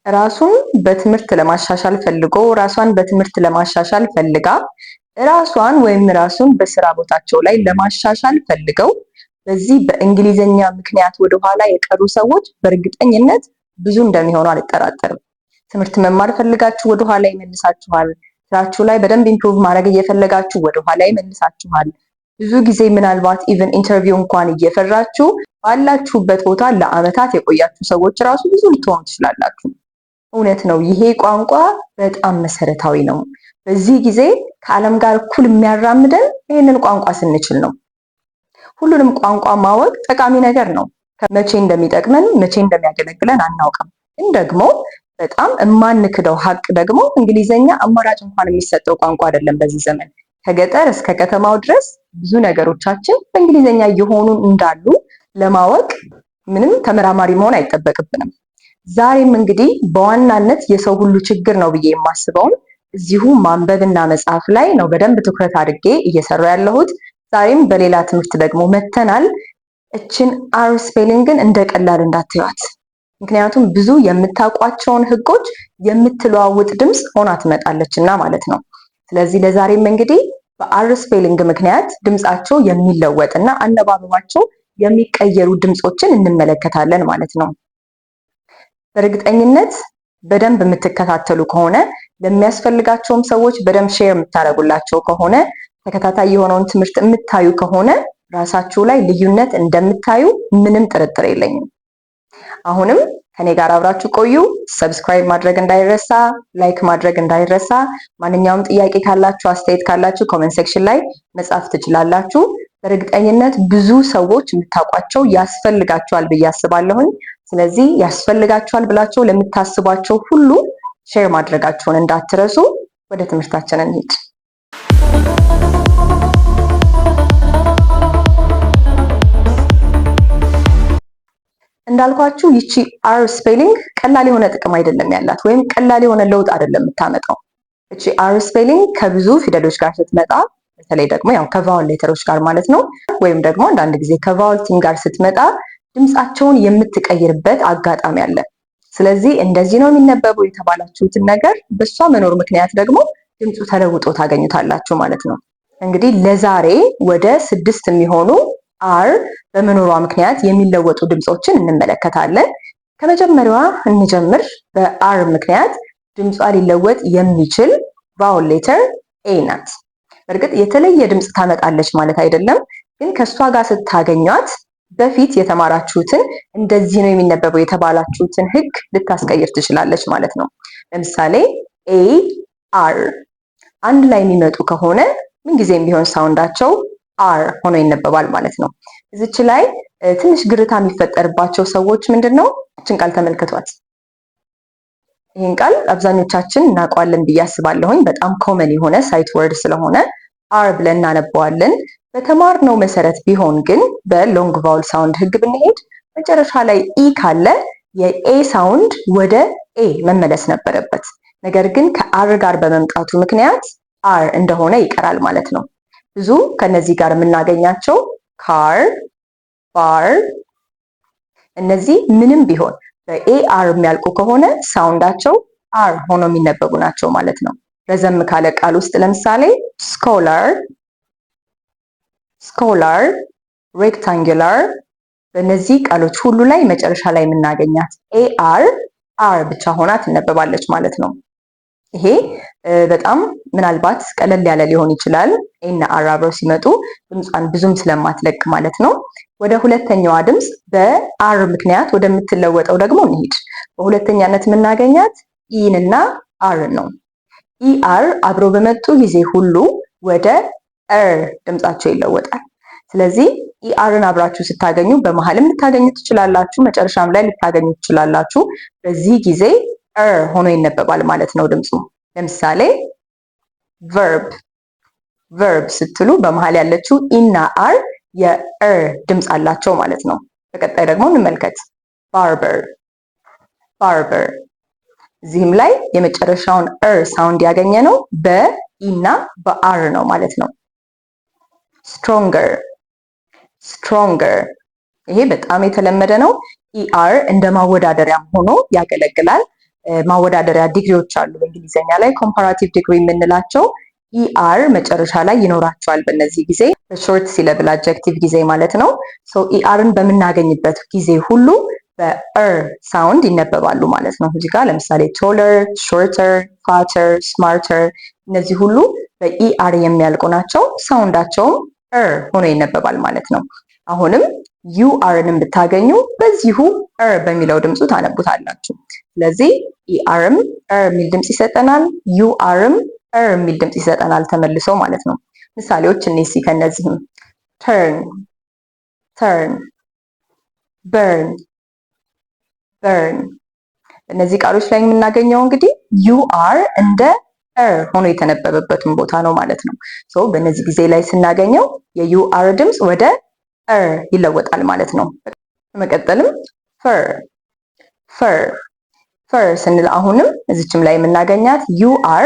ራሱን በትምህርት ለማሻሻል ፈልጎ ራሷን በትምህርት ለማሻሻል ፈልጋ ራሷን ወይም ራሱን በስራ ቦታቸው ላይ ለማሻሻል ፈልገው በዚህ በእንግሊዘኛ ምክንያት ወደኋላ የቀሩ ሰዎች በእርግጠኝነት ብዙ እንደሚሆኑ አልጠራጠርም። ትምህርት መማር ፈልጋችሁ ወደኋላ ይመልሳችኋል። ስራችሁ ላይ በደንብ ኢምፕሩቭ ማድረግ እየፈለጋችሁ ወደኋላ ይመልሳችኋል። ብዙ ጊዜ ምናልባት ኢቨን ኢንተርቪው እንኳን እየፈራችሁ ባላችሁበት ቦታ ለአመታት የቆያችሁ ሰዎች ራሱ ብዙ ልትሆኑ ትችላላችሁ። እውነት ነው። ይሄ ቋንቋ በጣም መሰረታዊ ነው። በዚህ ጊዜ ከዓለም ጋር እኩል የሚያራምደን ይህንን ቋንቋ ስንችል ነው። ሁሉንም ቋንቋ ማወቅ ጠቃሚ ነገር ነው። መቼ እንደሚጠቅመን መቼ እንደሚያገለግለን አናውቅም። ግን ደግሞ በጣም የማንክደው ሀቅ ደግሞ እንግሊዘኛ አማራጭ እንኳን የሚሰጠው ቋንቋ አይደለም። በዚህ ዘመን ከገጠር እስከ ከተማው ድረስ ብዙ ነገሮቻችን በእንግሊዘኛ እየሆኑ እንዳሉ ለማወቅ ምንም ተመራማሪ መሆን አይጠበቅብንም። ዛሬም እንግዲህ በዋናነት የሰው ሁሉ ችግር ነው ብዬ የማስበውን እዚሁ ማንበብና መጻፍ ላይ ነው በደንብ ትኩረት አድርጌ እየሰራሁ ያለሁት። ዛሬም በሌላ ትምህርት ደግሞ መተናል። እችን አር ስፔሊንግን እንደ ቀላል እንዳትዩት። ምክንያቱም ብዙ የምታውቋቸውን ህጎች የምትለዋውጥ ድምፅ ሆና ትመጣለችና ማለት ነው። ስለዚህ ለዛሬም እንግዲህ በአር ስፔሊንግ ምክንያት ድምፃቸው የሚለወጥና አነባበባቸው የሚቀየሩ ድምፆችን እንመለከታለን ማለት ነው። በእርግጠኝነት በደንብ የምትከታተሉ ከሆነ ለሚያስፈልጋቸውም ሰዎች በደንብ ሼር የምታደርጉላቸው ከሆነ ተከታታይ የሆነውን ትምህርት የምታዩ ከሆነ ራሳችሁ ላይ ልዩነት እንደምታዩ ምንም ጥርጥር የለኝም። አሁንም ከኔ ጋር አብራችሁ ቆዩ። ሰብስክራይብ ማድረግ እንዳይረሳ፣ ላይክ ማድረግ እንዳይረሳ። ማንኛውም ጥያቄ ካላችሁ አስተያየት ካላችሁ ኮሜንት ሴክሽን ላይ መጻፍ ትችላላችሁ። በእርግጠኝነት ብዙ ሰዎች የምታውቋቸው ያስፈልጋቸዋል ብዬ አስባለሁኝ። ስለዚህ ያስፈልጋቸዋል ብላችሁ ለምታስቧቸው ሁሉ ሼር ማድረጋችሁን እንዳትረሱ። ወደ ትምህርታችን እንሂድ። እንዳልኳችሁ ይቺ አር ስፔሊንግ ቀላል የሆነ ጥቅም አይደለም ያላት፣ ወይም ቀላል የሆነ ለውጥ አይደለም የምታመጣው። እቺ አር ስፔሊንግ ከብዙ ፊደሎች ጋር ስትመጣ፣ በተለይ ደግሞ ያው ከቫውል ሌተሮች ጋር ማለት ነው፣ ወይም ደግሞ አንዳንድ ጊዜ ከቫውል ቲም ጋር ስትመጣ ድምፃቸውን የምትቀይርበት አጋጣሚ አለ። ስለዚህ እንደዚህ ነው የሚነበበው የተባላችሁትን ነገር በሷ መኖር ምክንያት ደግሞ ድምፁ ተለውጦ ታገኙታላችሁ ማለት ነው። እንግዲህ ለዛሬ ወደ 6 የሚሆኑ አር በመኖሯ ምክንያት የሚለወጡ ድምፆችን እንመለከታለን። ከመጀመሪያዋ እንጀምር። በአር ምክንያት ድምጿ ሊለወጥ የሚችል ቫውል ሌተር ኤ ናት። በእርግጥ የተለየ ድምፅ ታመጣለች ማለት አይደለም፣ ግን ከሷ ጋር ስታገኟት በፊት የተማራችሁትን እንደዚህ ነው የሚነበበው የተባላችሁትን ህግ ልታስቀይር ትችላለች ማለት ነው። ለምሳሌ ኤ አር አንድ ላይ የሚመጡ ከሆነ ምንጊዜም ቢሆን ሳውንዳቸው አር ሆኖ ይነበባል ማለት ነው። እዚች ላይ ትንሽ ግርታ የሚፈጠርባቸው ሰዎች ምንድነው? እችን ቃል ተመልክቷት። ይህን ቃል አብዛኞቻችን እናውቀዋለን ብዬ አስባለሁኝ። በጣም ኮመን የሆነ ሳይት ወርድ ስለሆነ አር ብለን እናነበዋለን። በተማርነው መሰረት ቢሆን ግን በሎንግ ቫውል ሳውንድ ህግ ብንሄድ መጨረሻ ላይ ኢ ካለ የኤ ሳውንድ ወደ ኤ መመለስ ነበረበት። ነገር ግን ከአር ጋር በመምጣቱ ምክንያት አር እንደሆነ ይቀራል ማለት ነው። ብዙ ከነዚህ ጋር የምናገኛቸው ካር፣ ባር፣ እነዚህ ምንም ቢሆን በኤአር የሚያልቁ ከሆነ ሳውንዳቸው አር ሆኖ የሚነበቡ ናቸው ማለት ነው። ረዘም ካለ ቃል ውስጥ ለምሳሌ ስኮላር፣ ስኮላር፣ ሬክታንጉላር፣ በእነዚህ ቃሎች ሁሉ ላይ መጨረሻ ላይ የምናገኛት ኤአር አር ብቻ ሆና ትነበባለች ማለት ነው። ይሄ በጣም ምናልባት ቀለል ያለ ሊሆን ይችላል እና አር አብረው ሲመጡ ድምጿን ብዙም ስለማትለቅ ማለት ነው። ወደ ሁለተኛዋ ድምፅ በአር ምክንያት ወደምትለወጠው ደግሞ እንሂድ። በሁለተኛነት የምናገኛት ኢን እና አር ነው። ኢ አር አብረው በመጡ ጊዜ ሁሉ ወደ እር ድምጻቸው ይለወጣል። ስለዚህ ኢ አርን አብራችሁ ስታገኙ በመሀልም ልታገኙ ትችላላችሁ፣ መጨረሻም ላይ ልታገኙ ትችላላችሁ። በዚህ ጊዜ እር ሆኖ ይነበባል ማለት ነው ድምፁ። ለምሳሌ ቨርብ፣ ቨርብ ስትሉ በመሃል ያለችው ኢና አር የእር ድምፅ አላቸው ማለት ነው። በቀጣይ ደግሞ እንመልከት። ባርበር፣ ባርበር፣ እዚህም ላይ የመጨረሻውን እር ሳውንድ ያገኘ ነው በኢና በአር ነው ማለት ነው። ስትሮንገር፣ ስትሮንገር፣ ይሄ በጣም የተለመደ ነው። ኢአር እንደ ማወዳደሪያም ሆኖ ያገለግላል። ማወዳደሪያ ዲግሪዎች አሉ በእንግሊዝኛ ላይ ኮምፓራቲቭ ዲግሪ የምንላቸው ኢአር መጨረሻ ላይ ይኖራቸዋል። በእነዚህ ጊዜ በሾርት ሲለብል አጀክቲቭ ጊዜ ማለት ነው። ኢአርን በምናገኝበት ጊዜ ሁሉ በእር ሳውንድ ይነበባሉ ማለት ነው። እዚህ ጋር ለምሳሌ ቶለር፣ ሾርተር፣ ፋተር፣ ስማርተር እነዚህ ሁሉ በኢአር የሚያልቁ ናቸው። ሳውንዳቸውም እር ሆኖ ይነበባል ማለት ነው። አሁንም ዩአርንም ብታገኙ በዚሁ እር በሚለው ድምፁ ታነቡታላችሁ። ስለዚህ ኢአርም እር የሚል ድምፅ ይሰጠናል፣ ዩአርም እር የሚል ድምፅ ይሰጠናል ተመልሶ ማለት ነው። ምሳሌዎች እነዚህ ከነዚህም ተርን፣ ተርን፣ በርን፣ በርን እነዚህ ቃሎች ላይ የምናገኘው እንግዲህ ዩአር እንደ እር ሆኖ የተነበበበትን ቦታ ነው ማለት ነው። በእነዚህ ጊዜ ላይ ስናገኘው የዩአር ድምፅ ወደ እር ይለወጣል ማለት ነው። በመቀጠልም ፈር፣ ፈር፣ ፈር ስንል አሁንም እዚችም ላይ የምናገኛት ዩአር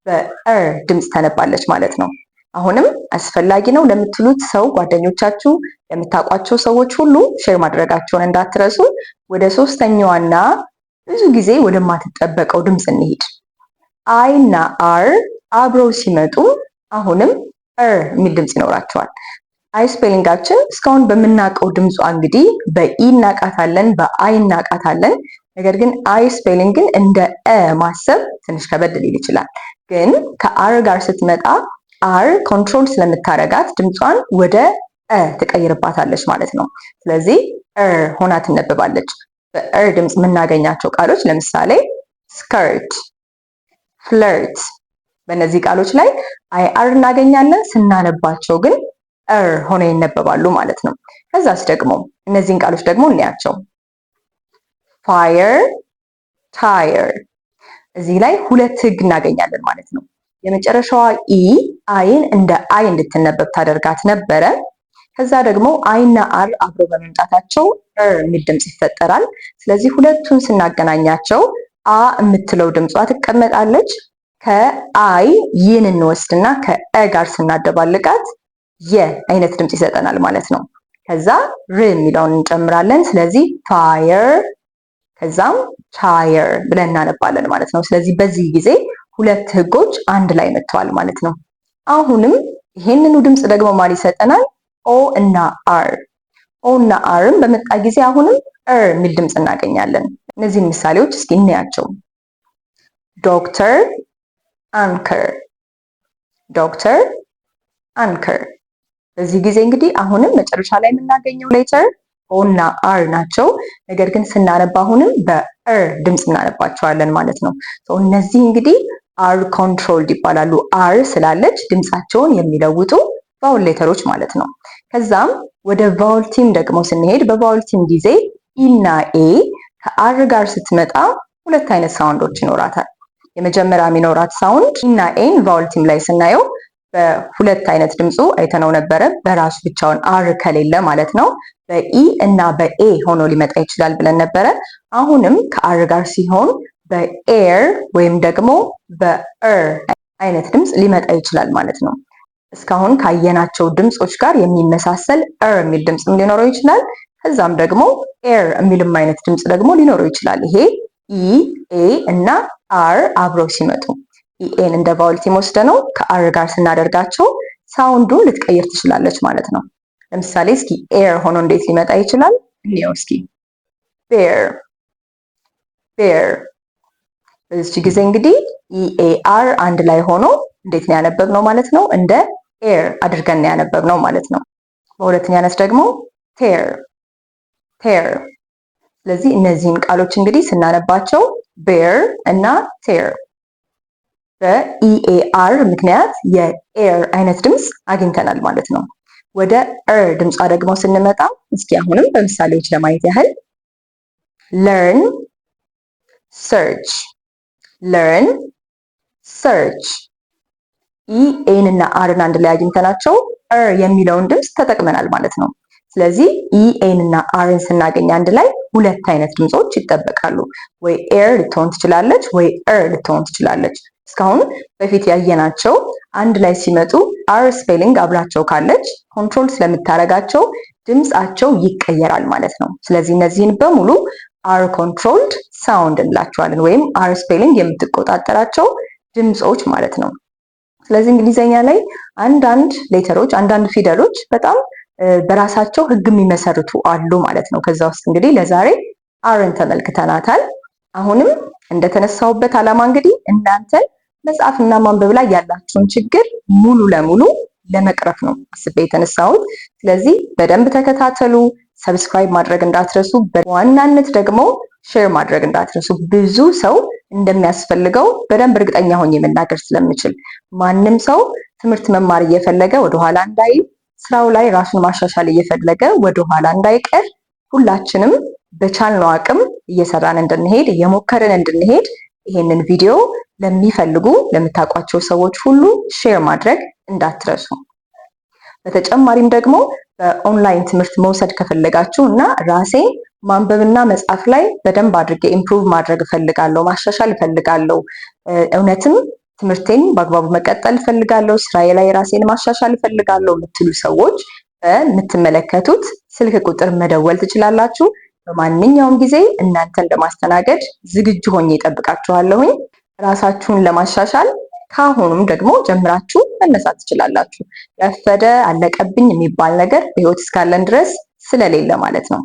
በእር ድምፅ ተነባለች ማለት ነው። አሁንም አስፈላጊ ነው ለምትሉት ሰው ጓደኞቻችሁ፣ ለምታውቋቸው ሰዎች ሁሉ ሼር ማድረጋቸውን እንዳትረሱ። ወደ ሶስተኛዋና ብዙ ጊዜ ወደማትጠበቀው ድምፅ እንሂድ። አይ እና አር አብረው ሲመጡ አሁንም እር የሚል ድምፅ ይኖራቸዋል። አይ ስፔሊንጋችን እስካሁን በምናውቀው ድምጿ እንግዲህ በኢ እናቃታለን፣ በአይ እናቃታለን። ነገር ግን አይ ስፔሊንግን እንደ እ ማሰብ ትንሽ ከበድ ሊል ይችላል። ግን ከአር ጋር ስትመጣ አር ኮንትሮል ስለምታረጋት ድምጿን ወደ እ ትቀይርባታለች ማለት ነው። ስለዚህ እር ሆና ትነበባለች። በእር ድምፅ የምናገኛቸው ቃሎች ለምሳሌ ስከርት፣ ፍለርት በእነዚህ ቃሎች ላይ አይ አር እናገኛለን። ስናነባቸው ግን እር ሆነው ይነበባሉ ማለት ነው። ከዛስ ደግሞ እነዚህን ቃሎች ደግሞ እንያቸው። ፋየር፣ ታየር እዚህ ላይ ሁለት ህግ እናገኛለን ማለት ነው። የመጨረሻዋ ኢ አይን እንደ አይ እንድትነበብ ታደርጋት ነበረ። ከዛ ደግሞ አይና አር አብረው በመምጣታቸው እር የሚል ድምፅ ይፈጠራል። ስለዚህ ሁለቱን ስናገናኛቸው አ የምትለው ድምጿ ትቀመጣለች። ከአይ ይህን እንወስድና ከእ ጋር ስናደባልቃት የ አይነት ድምፅ ይሰጠናል ማለት ነው። ከዛ ር የሚለውን እንጨምራለን። ስለዚህ ፋየር ከዛም ታየር ብለን እናነባለን ማለት ነው። ስለዚህ በዚህ ጊዜ ሁለት ህጎች አንድ ላይ መጥተዋል ማለት ነው። አሁንም ይሄንኑ ድምፅ ደግሞ ማን ይሰጠናል? ኦ እና አር። ኦ እና አርም በመጣ ጊዜ አሁንም እር የሚል ድምፅ እናገኛለን። እነዚህን ምሳሌዎች እስኪ እንያቸው። ዶክተር፣ አንከር፣ ዶክተር፣ አንከር በዚህ ጊዜ እንግዲህ አሁንም መጨረሻ ላይ የምናገኘው ሌተር ኦ እና አር ናቸው። ነገር ግን ስናነባ አሁንም በእር ድምፅ እናነባቸዋለን ማለት ነው። እነዚህ እንግዲህ አር ኮንትሮልድ ይባላሉ። አር ስላለች ድምፃቸውን የሚለውጡ ቫውል ሌተሮች ማለት ነው። ከዛም ወደ ቫውል ቲም ደግሞ ስንሄድ በቫውል ቲም ጊዜ ኢ እና ኤ ከአር ጋር ስትመጣ ሁለት አይነት ሳውንዶች ይኖራታል። የመጀመሪያ የሚኖራት ሳውንድ ኢ እና ኤን ቫውል ቲም ላይ ስናየው በሁለት አይነት ድምፁ አይተነው ነበረ። በራሱ ብቻውን አር ከሌለ ማለት ነው። በኢ እና በኤ ሆኖ ሊመጣ ይችላል ብለን ነበረ። አሁንም ከአር ጋር ሲሆን በኤር ወይም ደግሞ በእር አይነት ድምፅ ሊመጣ ይችላል ማለት ነው። እስካሁን ካየናቸው ድምፆች ጋር የሚመሳሰል እር የሚል ድምፅም ሊኖረው ይችላል። ከዛም ደግሞ ኤር የሚልም አይነት ድምፅ ደግሞ ሊኖረው ይችላል። ይሄ ኢ፣ ኤ እና አር አብረው ሲመጡ ኢኤን እንደ ቫውል ቲም ወስደ ነው ከአር ጋር ስናደርጋቸው ሳውንዱን ልትቀይር ትችላለች ማለት ነው። ለምሳሌ እስኪ ኤር ሆኖ እንዴት ሊመጣ ይችላል እንየው እስኪ። ቤር፣ ቤር በዚህ ጊዜ እንግዲህ ኢኤአር አንድ ላይ ሆኖ እንዴት ነው ያነበብነው ማለት ነው? እንደ ኤር አድርገን ነው ያነበብነው ማለት ነው። በሁለተኛነት ደግሞ ቴር፣ ቴር ስለዚህ እነዚህን ቃሎች እንግዲህ ስናነባቸው ቤር እና ቴር በኢኤአር ምክንያት የኤር አይነት ድምፅ አግኝተናል ማለት ነው። ወደ እር ድምጿ ደግሞ ስንመጣ እስኪ አሁንም በምሳሌዎች ለማየት ያህል ለርን፣ ሰርች፣ ለርን፣ ሰርች ኢኤን እና አርን አንድ ላይ አግኝተናቸው እር የሚለውን ድምፅ ተጠቅመናል ማለት ነው። ስለዚህ ኢኤን እና አርን ስናገኝ አንድ ላይ ሁለት አይነት ድምፆች ይጠበቃሉ። ወይ ኤር ልትሆን ትችላለች፣ ወይ እር ልትሆን ትችላለች። እስካሁን በፊት ያየናቸው አንድ ላይ ሲመጡ አር ስፔሊንግ አብራቸው ካለች ኮንትሮል ስለምታረጋቸው ድምፃቸው ይቀየራል ማለት ነው። ስለዚህ እነዚህን በሙሉ አር ኮንትሮልድ ሳውንድ እንላቸዋለን፣ ወይም አር ስፔሊንግ የምትቆጣጠራቸው ድምፆች ማለት ነው። ስለዚህ እንግሊዘኛ ላይ አንዳንድ ሌተሮች፣ አንዳንድ ፊደሎች በጣም በራሳቸው ህግ የሚመሰርቱ አሉ ማለት ነው። ከዛ ውስጥ እንግዲህ ለዛሬ አርን ተመልክተናታል። አሁንም እንደተነሳሁበት ዓላማ እንግዲህ እናንተን መጻፍና ማንበብ ላይ ያላችሁን ችግር ሙሉ ለሙሉ ለመቅረፍ ነው አስቤ የተነሳሁት። ስለዚህ በደንብ ተከታተሉ። ሰብስክራይብ ማድረግ እንዳትረሱ፣ በዋናነት ደግሞ ሼር ማድረግ እንዳትረሱ። ብዙ ሰው እንደሚያስፈልገው በደንብ እርግጠኛ ሆኜ መናገር ስለምችል ማንም ሰው ትምህርት መማር እየፈለገ ወደኋላ እንዳይል፣ ስራው ላይ ራሱን ማሻሻል እየፈለገ ወደኋላ እንዳይቀር ሁላችንም በቻልነው አቅም እየሰራን እንድንሄድ እየሞከርን እንድንሄድ ይሄንን ቪዲዮ ለሚፈልጉ ለምታውቋቸው ሰዎች ሁሉ ሼር ማድረግ እንዳትረሱ። በተጨማሪም ደግሞ በኦንላይን ትምህርት መውሰድ ከፈለጋችሁ እና ራሴን ማንበብና መጻፍ ላይ በደንብ አድርጌ ኢምፕሩቭ ማድረግ እፈልጋለሁ፣ ማሻሻል እፈልጋለሁ፣ እውነትም ትምህርቴን በአግባቡ መቀጠል እፈልጋለሁ፣ ስራዬ ላይ ራሴን ማሻሻል እፈልጋለሁ የምትሉ ሰዎች በምትመለከቱት ስልክ ቁጥር መደወል ትችላላችሁ። በማንኛውም ጊዜ እናንተን ለማስተናገድ ዝግጁ ሆኜ እጠብቃችኋለሁኝ። ራሳችሁን ለማሻሻል ከአሁኑም ደግሞ ጀምራችሁ መነሳት ትችላላችሁ። ረፈደ አለቀብኝ የሚባል ነገር በህይወት እስካለን ድረስ ስለሌለ ማለት ነው።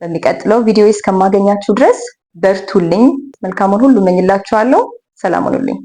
በሚቀጥለው ቪዲዮ እስከማገኛችሁ ድረስ በርቱልኝ። መልካሙን ሁሉ እመኝላችኋለሁ። ሰላም ሁኑልኝ።